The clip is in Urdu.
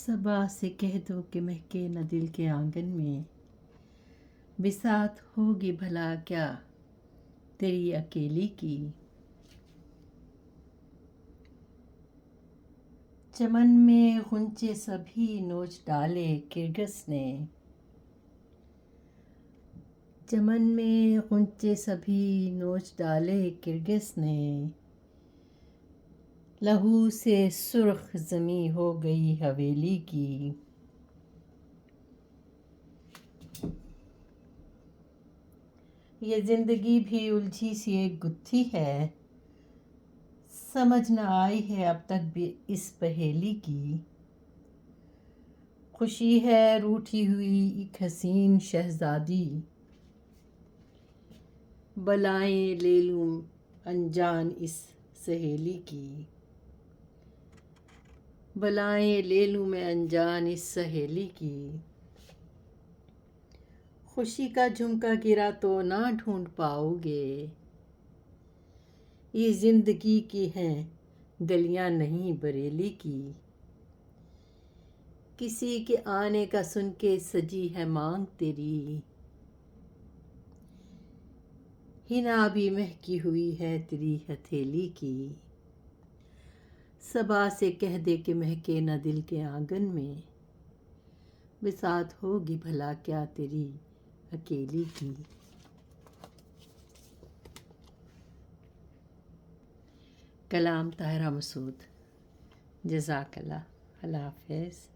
صبا سے کہہ دو کہ مہکے نہ دل کے آنگن میں، بساط ہوگی بھلا کیا تیری اکیلی کی۔ چمن میں غنچے سبھی نوچ ڈالے کرگس نے، چمن میں غنچے سبھی نوچ ڈالے کرگس نے، لہو سے سرخ زمیں ہو گئی حویلی کی۔ یہ زندگی بھی الجھی سی ایک گتھی ہے، سمجھ نہ آئی ہے اب تک بھی اس پہیلی کی۔ خوشی ہے روٹھی ہوئی ایک حسین شہزادی، بلائیں لے لوں انجان اس سہیلی کی۔ بلائیں لے لوں میں انجان اس سہیلی کی۔ خوشی کا جھمکا گرا تو نہ ڈھونڈ پاؤ گے، یہ زندگی کی ہیں گلیاں نہیں بریلی کی۔ کسی کے آنے کا سن کے سجی ہے مانگ تیری، حنا بھی مہکی ہوئی ہے تیری ہتھیلی کی۔ صبا سے کہہ دے کہ مہکے نہ دل کے آنگن میں، بساط ہوگی بھلا کیا تیری اکیلی کی۔ کلام طاہرہ مسعود۔ جزاک اللہ۔ اللہ حافظ۔